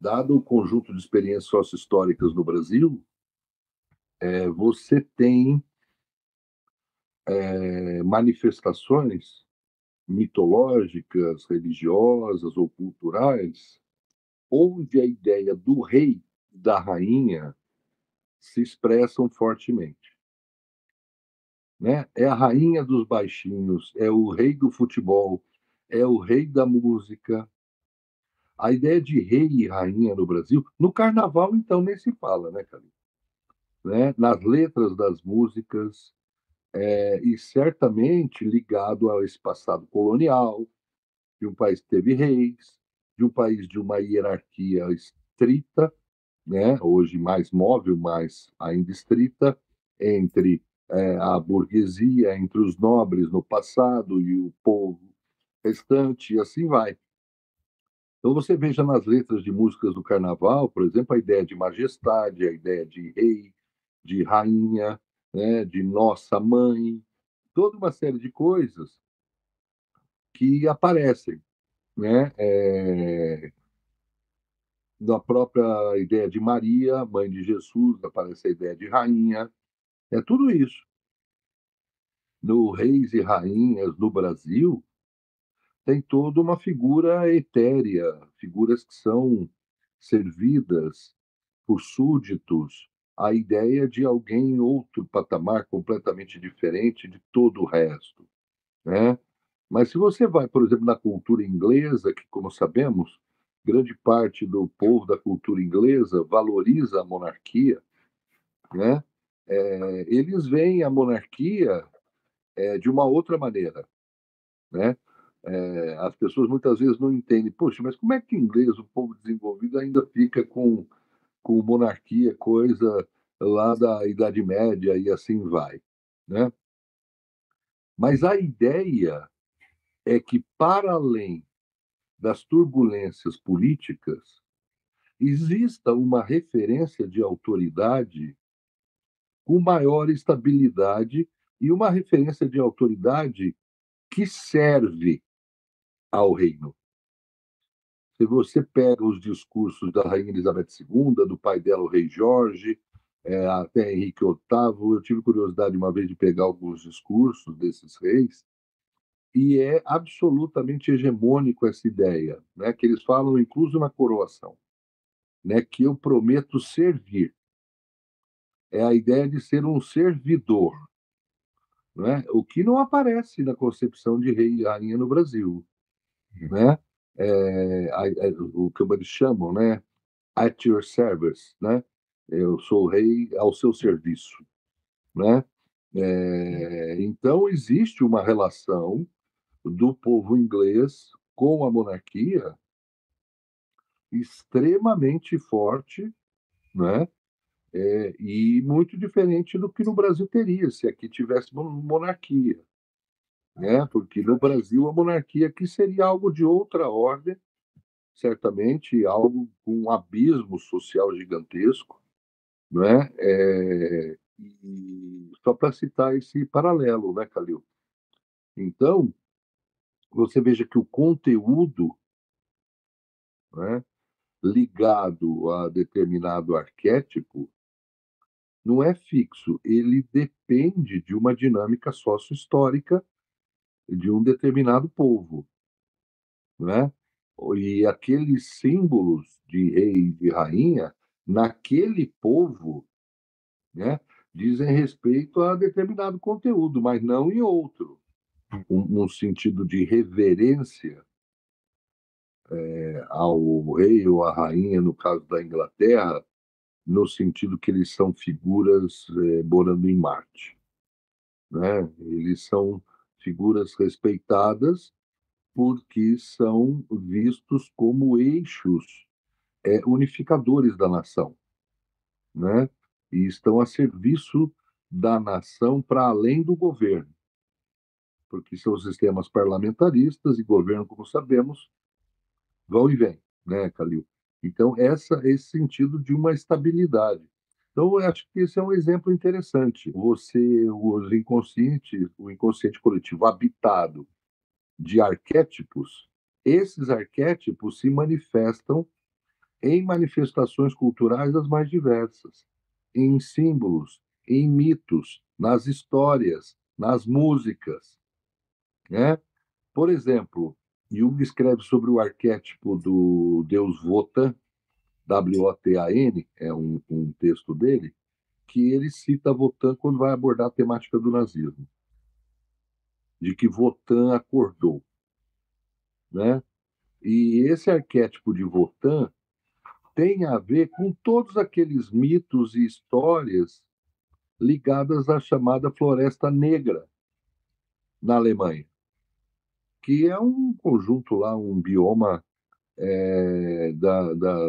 Dado o conjunto de experiências sócio-históricas no Brasil, você tem manifestações mitológicas, religiosas ou culturais, onde a ideia do rei e da rainha se expressam fortemente. Né? É a rainha dos baixinhos, é o rei do futebol, é o rei da música. A ideia de rei e rainha no Brasil, no carnaval, então, nem se fala, né, cara? Né? Nas letras das músicas, e certamente ligado a esse passado colonial, de um país que teve reis, de um país de uma hierarquia estrita, né? Hoje mais móvel, mas ainda estrita, entre a burguesia, entre os nobres no passado e o povo restante, e assim vai. Então você veja nas letras de músicas do carnaval, por exemplo, a ideia de majestade, a ideia de rei, de rainha, né, de nossa mãe, toda uma série de coisas que aparecem, né? Da própria ideia de Maria, mãe de Jesus, aparece a ideia de rainha, é tudo isso. No Reis e Rainhas no Brasil, tem toda uma figura etérea, figuras que são servidas por súditos, a ideia de alguém em outro patamar completamente diferente de todo o resto, né? Mas se você vai, por exemplo, na cultura inglesa, que, como sabemos, grande parte do povo da cultura inglesa valoriza a monarquia, né? Eles veem a monarquia de uma outra maneira, né? As pessoas muitas vezes não entendem, poxa, mas como é que inglês, o povo desenvolvido, ainda fica com monarquia, coisa lá da Idade Média e assim vai, né? Mas a ideia é que, para além das turbulências políticas, exista uma referência de autoridade com maior estabilidade e uma referência de autoridade que serve ao reino. Se você pega os discursos da Rainha Elizabeth II, do pai dela, o Rei Jorge, até Henrique VIII, eu tive curiosidade uma vez de pegar alguns discursos desses reis, e é absolutamente hegemônico essa ideia, né, que eles falam incluso na coroação, né, que eu prometo servir. É a ideia de ser um servidor, né, o que não aparece na concepção de rei e rainha no Brasil, né? O que eles chamam, né, at your service, né? Eu sou o rei ao seu serviço, né? Então existe uma relação do povo inglês com a monarquia extremamente forte, né? E muito diferente do que no Brasil teria se aqui tivesse monarquia, né? Porque no Brasil a monarquia aqui seria algo de outra ordem, certamente algo com um abismo social gigantesco, não é? E só para citar esse paralelo, né, Calil? Então, você veja que o conteúdo, né, ligado a determinado arquétipo não é fixo, ele depende de uma dinâmica sócio-histórica de um determinado povo, né? E aqueles símbolos de rei e de rainha, naquele povo, né, dizem respeito a determinado conteúdo, mas não em outro. Um sentido de reverência ao rei ou à rainha, no caso da Inglaterra, no sentido que eles são figuras morando em Marte, né? Eles são figuras respeitadas porque são vistos como eixos unificadores da nação, né? E estão a serviço da nação para além do governo, porque são sistemas parlamentaristas e governo, como sabemos, vão e vêm, né, Calil? Então, esse sentido de uma estabilidade. Então, eu acho que esse é um exemplo interessante. O inconsciente coletivo habitado de arquétipos, esses arquétipos se manifestam em manifestações culturais das mais diversas, em símbolos, em mitos, nas histórias, nas músicas, né? Por exemplo, Jung escreve sobre o arquétipo do deus Wotan, Wotan, é um texto dele, que ele cita Wotan quando vai abordar a temática do nazismo, de que Wotan acordou, né? E esse arquétipo de Wotan tem a ver com todos aqueles mitos e histórias ligadas à chamada Floresta Negra na Alemanha, que é um conjunto lá, um bioma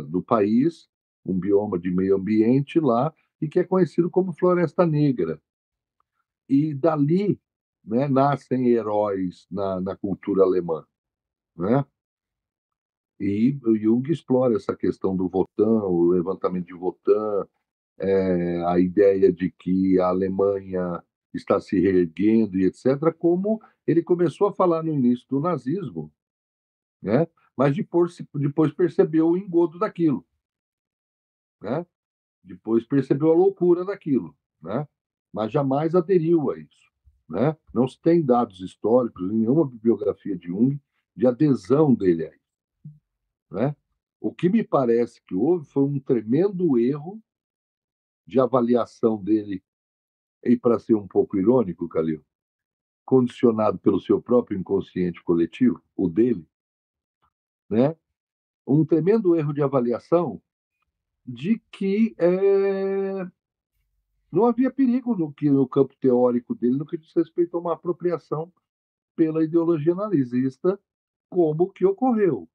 do país, um bioma de meio ambiente lá, e que é conhecido como Floresta Negra. E dali, né, nascem heróis na cultura alemã, né? E o Jung explora essa questão do Wotan, o levantamento de Wotan, a ideia de que a Alemanha está se reerguendo e etc., como ele começou a falar no início do nazismo, né? Mas depois percebeu o engodo daquilo, né? Depois percebeu a loucura daquilo, né? Mas jamais aderiu a isso, né? Não se tem dados históricos em nenhuma bibliografia de Jung de adesão dele a isso, né? O que me parece que houve foi um tremendo erro de avaliação dele, e para ser um pouco irônico, Calil, condicionado pelo seu próprio inconsciente coletivo, o dele, né? Um tremendo erro de avaliação de que não havia perigo no campo teórico dele no que diz respeito a uma apropriação pela ideologia nazista, como que ocorreu.